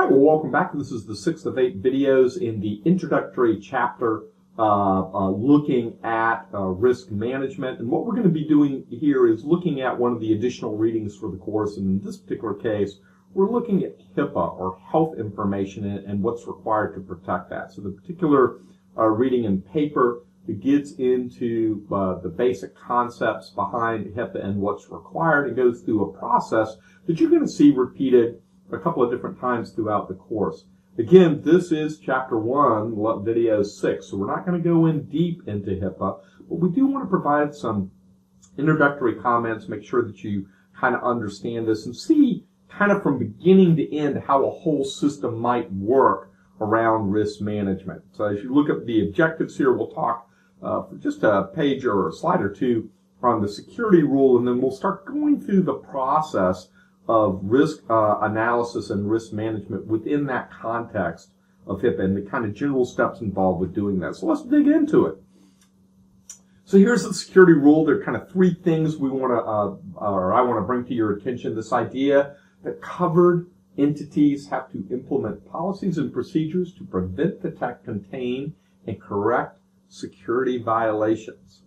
well, welcome back. This is the 6th of 8 videos in the introductory chapter looking at risk management. And what we're going to be doing here is looking at one of the additional readings for the course. And in this particular case, we're looking at Hipaa, or health information, and what's required to protect that. So the particular reading and paper that gets into the basic concepts behind HIPAA and what's required, and goes through a process that you're going to see repeated a couple of different times throughout the course. Again, this is chapter 1, video 6, so we're not going to go in deep into HIPAA, but we do want to provide some introductory comments, make sure that you kind of understand this and see kind of from beginning to end how a whole system might work around risk management. So as you look at the objectives here, we'll talk for just a page or a slide or two on the security rule, and then we'll start going through the process of risk analysis and risk management within that context of HIPAA and the kind of general steps involved with doing that. So let's dig into it. So here's the security rule. There are kind of three things we want to, or I want to bring to your attention. This idea that covered entities have to implement policies and procedures to prevent, detect, contain, and correct security violations.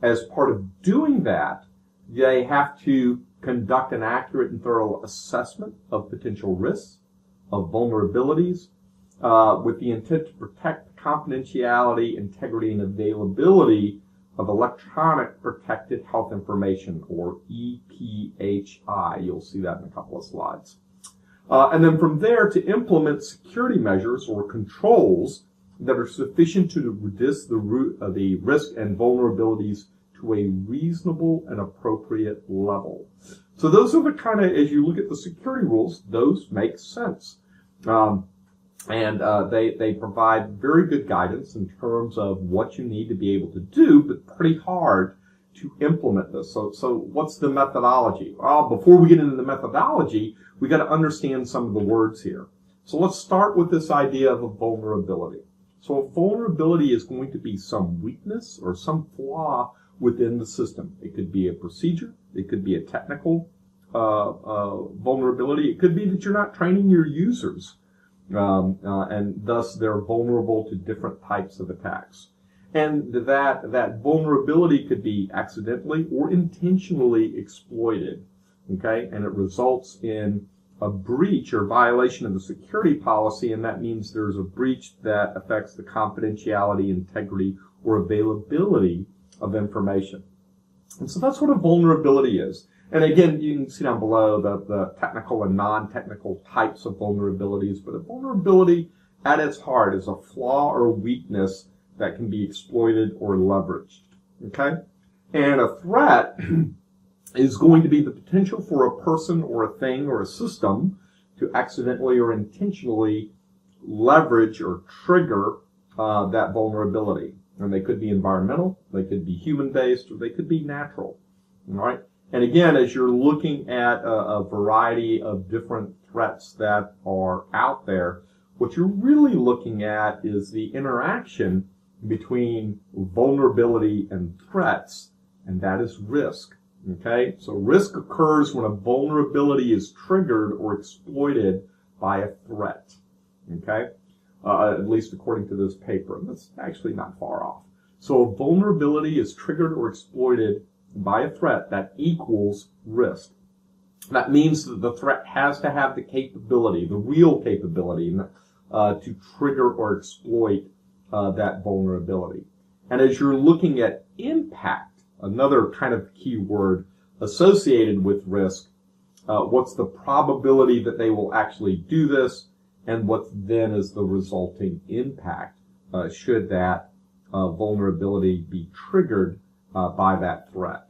As part of doing that, they have to conduct an accurate and thorough assessment of potential risks, of vulnerabilities, with the intent to protect the confidentiality, integrity, and availability of electronic protected health information, or EPHI. You'll see that in a couple of slides. And then from there, to implement security measures or controls that are sufficient to reduce the risk and vulnerabilities to a reasonable and appropriate level. So those are the kind of, as you look at the security rules, those make sense. They provide very good guidance in terms of what you need to be able to do, but pretty hard to implement this. So what's the methodology? Well, before we get into the methodology, we got to understand some of the words here. So let's start with this idea of a vulnerability. So a vulnerability is going to be some weakness or some flaw within the system. It could be a procedure. It could be a technical vulnerability. It could be that you're not training your users, and thus they're vulnerable to different types of attacks. And that vulnerability could be accidentally or intentionally exploited, okay? And it results in a breach or violation of the security policy, and that means there's a breach that affects the confidentiality, integrity, or availability of information. And so that's what a vulnerability is. And again, you can see down below the technical and non-technical types of vulnerabilities, but a vulnerability at its heart is a flaw or weakness that can be exploited or leveraged, okay? And a threat is going to be the potential for a person or a thing or a system to accidentally or intentionally leverage or trigger that vulnerability. And they could be environmental, they could be human-based, or they could be natural, all right? And again, as you're looking at a variety of different threats that are out there, what you're really looking at is the interaction between vulnerability and threats, and that is risk, okay? So risk occurs when a vulnerability is triggered or exploited by a threat, okay? At least according to this paper, and that's actually not far off. So a vulnerability is triggered or exploited by a threat that equals risk. That means that the threat has to have the capability, the real capability, to trigger or exploit that vulnerability. And as you're looking at impact, another kind of key word associated with risk, what's the probability that they will actually do this, and what then is the resulting impact should that vulnerability be triggered by that threat.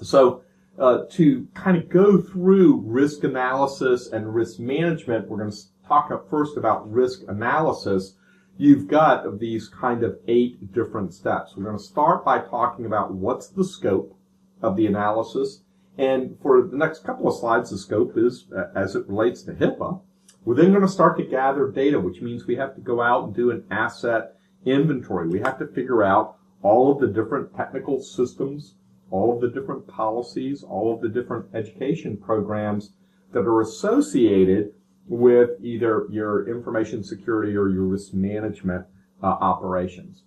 So to kind of go through risk analysis and risk management, we're going to talk first about risk analysis. You've got these kind of 8 different steps. We're going to start by talking about what's the scope of the analysis. And for the next couple of slides, the scope is as it relates to HIPAA. We're then going to start to gather data, which means we have to go out and do an asset inventory. We have to figure out all of the different technical systems, all of the different policies, all of the different education programs that are associated with either your information security or your risk management operations.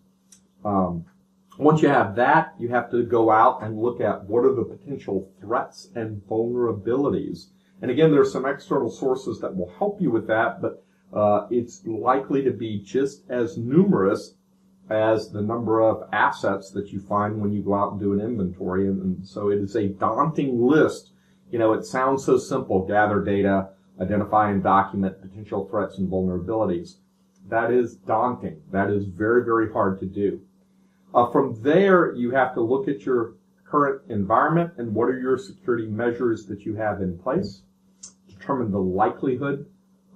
Once you have that, you have to go out and look at what are the potential threats and vulnerabilities. And again, there are some external sources that will help you with that, but it's likely to be just as numerous as the number of assets that you find when you go out and do an inventory. And so it is a daunting list. You know, it sounds so simple: gather data, identify and document potential threats and vulnerabilities. That is daunting. That is very, very hard to do. From there, you have to look at your current environment and what are your security measures that you have in place. Determine the likelihood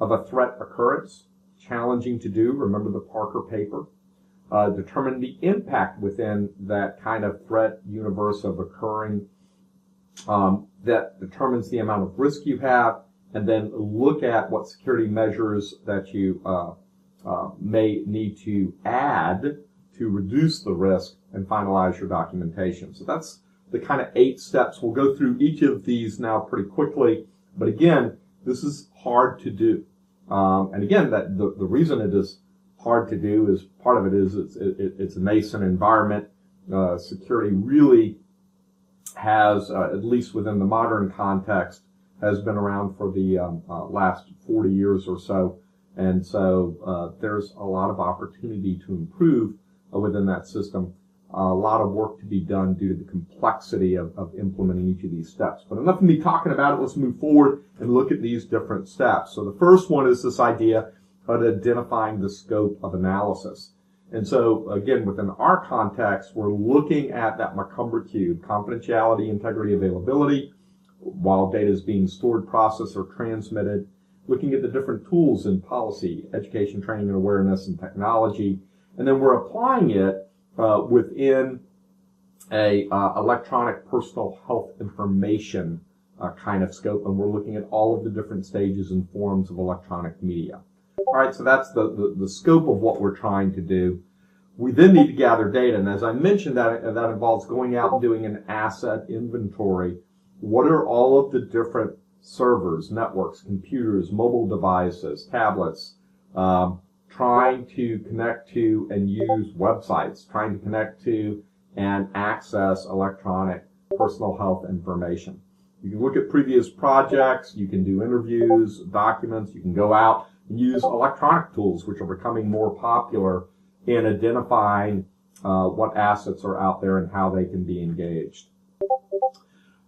of a threat occurrence. Challenging to do. Remember the Parker paper. Determine the impact within that kind of threat universe of occurring. That determines the amount of risk you have, and then look at what security measures that you may need to add to reduce the risk and finalize your documentation. So that's the kind of 8 steps. We'll go through each of these now pretty quickly, but again, this is hard to do. And again, that the reason it is hard to do is part of it is it's a nascent environment. Security really has, at least within the modern context, has been around for the last 40 years or so. And so there's a lot of opportunity to improve within that system. A lot of work to be done due to the complexity of implementing each of these steps. But enough of me talking about it. Let's move forward and look at these different steps. So the first one is this idea of identifying the scope of analysis. And so, again, within our context, we're looking at that McCumber cube: confidentiality, integrity, availability, while data is being stored, processed, or transmitted. Looking at the different tools in policy, education, training, and awareness, and technology. And then we're applying it within a electronic personal health information kind of scope, and we're looking at all of the different stages and forms of electronic media. All right, so that's the scope of what we're trying to do. We then need to gather data, and as I mentioned, that involves going out and doing an asset inventory. What are all of the different servers, networks, computers, mobile devices, tablets, trying to connect to and use websites, trying to connect to and access electronic personal health information. You can look at previous projects, you can do interviews, documents, you can go out and use electronic tools, which are becoming more popular in identifying what assets are out there and how they can be engaged.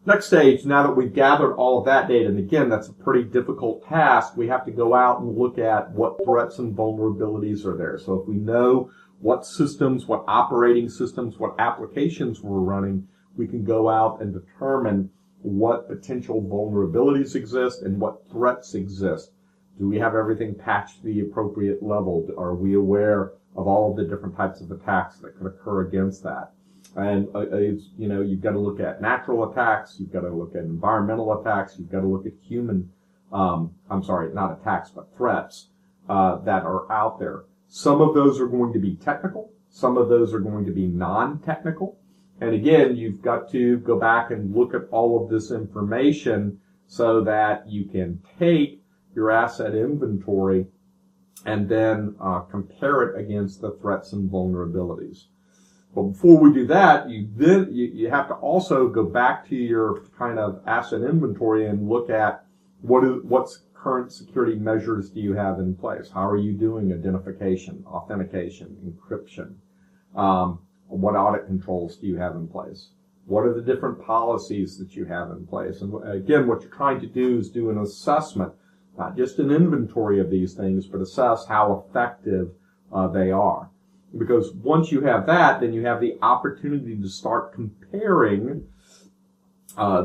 Next stage, now that we've gathered all of that data, and again, that's a pretty difficult task, we have to go out and look at what threats and vulnerabilities are there. So if we know what systems, what operating systems, what applications we're running, we can go out and determine what potential vulnerabilities exist and what threats exist. Do we have everything patched to the appropriate level? Are we aware of all of the different types of attacks that could occur against that? And, you've got to look at natural attacks, you've got to look at environmental attacks, you've got to look at not attacks, but threats that are out there. Some of those are going to be technical, some of those are going to be non-technical. And again, you've got to go back and look at all of this information so that you can take your asset inventory and then compare it against the threats and vulnerabilities. But before we do that, you have to also go back to your kind of asset inventory and look at what's current security measures do you have in place? How are you doing identification, authentication, encryption? What audit controls do you have in place? What are the different policies that you have in place? And again, what you're trying to do is do an assessment, not just an inventory of these things, but assess how effective they are. Because once you have that, then you have the opportunity to start comparing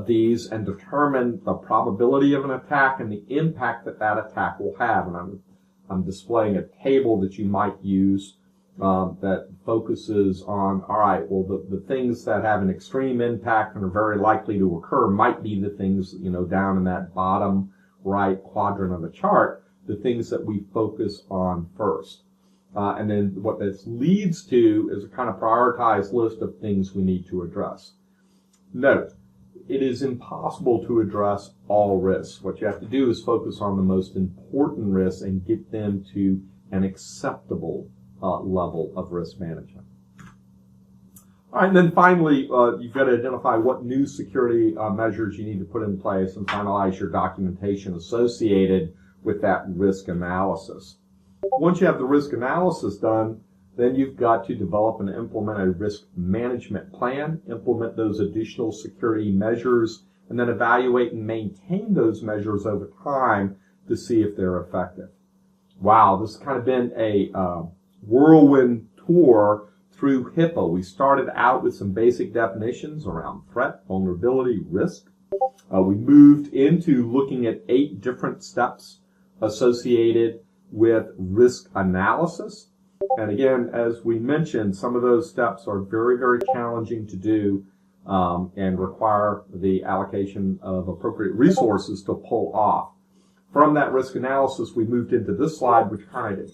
these and determine the probability of an attack and the impact that that attack will have. And I'm displaying a table that you might use that focuses on, all right, well, the things that have an extreme impact and are very likely to occur might be the things, down in that bottom right quadrant of the chart, the things that we focus on first. And then what this leads to is a kind of prioritized list of things we need to address. Note, it is impossible to address all risks. What you have to do is focus on the most important risks and get them to an acceptable level of risk management. All right, and then finally, you've got to identify what new security measures you need to put in place and finalize your documentation associated with that risk analysis. Once you have the risk analysis done, then you've got to develop and implement a risk management plan, implement those additional security measures, and then evaluate and maintain those measures over time to see if they're effective. Wow, this has kind of been a whirlwind tour through Hipaa. We started out with some basic definitions around threat, vulnerability, risk. We moved into looking at 8 different steps associated with risk analysis. And again, as we mentioned, some of those steps are very, very challenging to do and require the allocation of appropriate resources to pull off. From that risk analysis, we moved into this slide, which kind of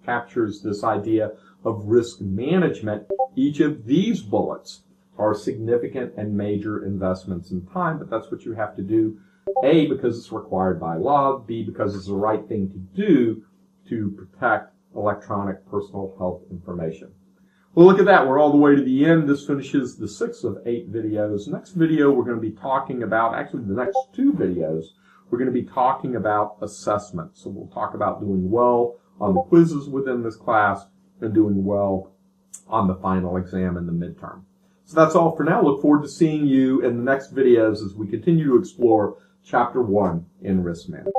captures this idea of risk management. Each of these bullets are significant and major investments in time, but that's what you have to do, A, because it's required by law, B, because it's the right thing to do to protect electronic personal health information. Well, look at that. We're all the way to the end. This finishes the 6th of 8 videos. Next video, we're going to be talking about, actually the next 2 videos, we're going to be talking about assessment. So we'll talk about doing well on the quizzes within this class and doing well on the final exam and the midterm. So that's all for now. Look forward to seeing you in the next videos as we continue to explore Chapter 1 in Risk Management.